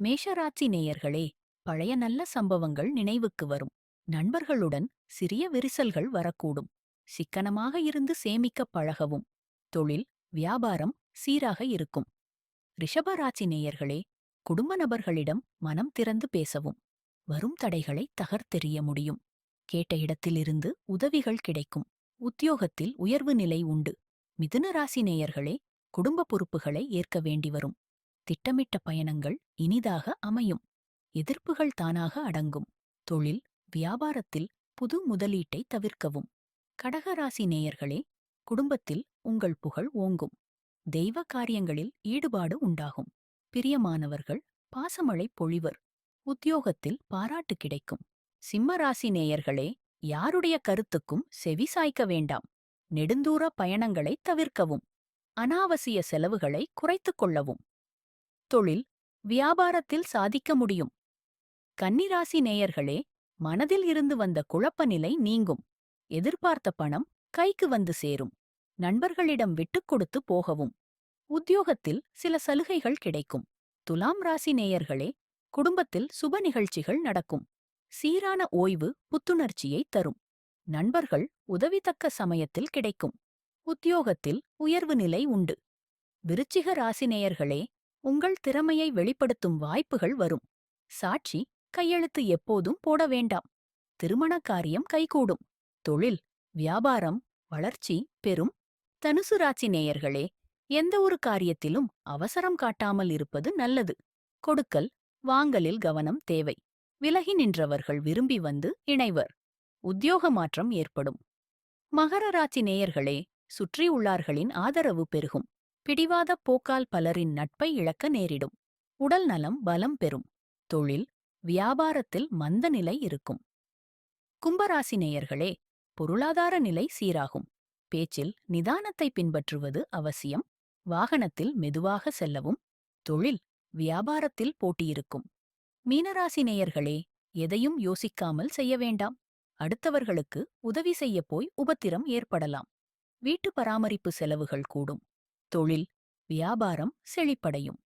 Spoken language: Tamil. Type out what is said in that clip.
மேஷராசி நேயர்களே, பழைய நல்ல சம்பவங்கள் நினைவுக்கு வரும். நண்பர்களுடன் சிறிய விரிசல்கள் வரக்கூடும். சிக்கனமாக இருந்து சேமிக்க பழகவும். தொழில், வியாபாரம் சீராக இருக்கும். ரிஷபராசி நேயர்களே, குடும்ப நபர்களிடம் மனம் திறந்து பேசவும். வரும் தடைகளை தகர்த்தெறிய முடியும். கேட்ட இடத்திலிருந்து உதவிகள் கிடைக்கும். உத்தியோகத்தில் உயர்வு நிலை உண்டு. மிதுன ராசி நேயர்களே, குடும்ப பொறுப்புகளை ஏற்க வேண்டி வரும். திட்டமிட்ட பயணங்கள் இனிதாக அமையும். எதிர்ப்புகள் தானாக அடங்கும். தொழில், வியாபாரத்தில் புது முதலீட்டை தவிர்க்கவும். கடகராசி நேயர்களே, குடும்பத்தில் உங்கள் புகழ் ஓங்கும். தெய்வ காரியங்களில் ஈடுபாடு உண்டாகும். பிரியமானவர்கள் பாசமழை பொழிவர். உத்தியோகத்தில் பாராட்டு கிடைக்கும். சிம்மராசி நேயர்களே, யாருடைய கருத்துக்கும் செவி சாய்க்க வேண்டாம். நெடுந்தூர பயணங்களை தவிர்க்கவும். அனாவசிய செலவுகளை குறைத்துக் கொள்ளவும். தொழில், வியாபாரத்தில் சாதிக்க முடியும். கன்னிராசி நேயர்களே, மனதில் இருந்து வந்த குழப்ப நிலை நீங்கும். எதிர்பார்த்த பணம் கைக்கு வந்து சேரும். நண்பர்களிடம் விட்டுக் கொடுத்து போகவும். உத்தியோகத்தில் சில சலுகைகள் கிடைக்கும். துலாம் ராசி நேயர்களே, குடும்பத்தில் சுப நிகழ்ச்சிகள் நடக்கும். சீரான ஓய்வு புத்துணர்ச்சியை தரும். நண்பர்கள் உதவித்தக்க சமயத்தில் கிடைக்கும். உத்தியோகத்தில் உயர்வு நிலை உண்டு. விருச்சிக ராசி நேயர்களே, உங்கள் திறமையை வெளிப்படுத்தும் வாய்ப்புகள் வரும். சாட்சி கையெழுத்து எப்போதும் போட வேண்டாம். திருமண காரியம் கைகூடும். தொழில், வியாபாரம் வளர்ச்சி பெறும். தனுசு ராசி நேயர்களே, எந்த ஒரு காரியத்திலும் அவசரம் காட்டாமல் இருப்பது நல்லது. கொடுக்கல் வாங்கலில் கவனம் தேவை. விலகி நின்றவர்கள் விரும்பி வந்து இணைவர். உத்தியோக மாற்றம் ஏற்படும். மகர ராசி நேயர்களே, சுற்றியுள்ளார்களின் ஆதரவு பெருகும். பிடிவாத போக்கால் பலரின் நட்பை இழக்க நேரிடும். உடல் நலம் பலம் பெறும். தொழில், வியாபாரத்தில் மந்த நிலை இருக்கும். கும்பராசி நேயர்களே, பொருளாதார நிலை சீராகும். பேச்சில் நிதானத்தை பின்பற்றுவது அவசியம். வாகனத்தில் மெதுவாக செல்லவும். தொழில், வியாபாரத்தில் போட்டியிருக்கும். மீனராசி நேயர்களே, எதையும் யோசிக்காமல் செய்ய வேண்டாம். அடுத்தவர்களுக்கு உதவி செய்யப் போய் உபத்திரம் ஏற்படலாம். வீட்டு பராமரிப்பு செலவுகள் கூடும். தொழில், வியாபாரம் செழிப்படையும்.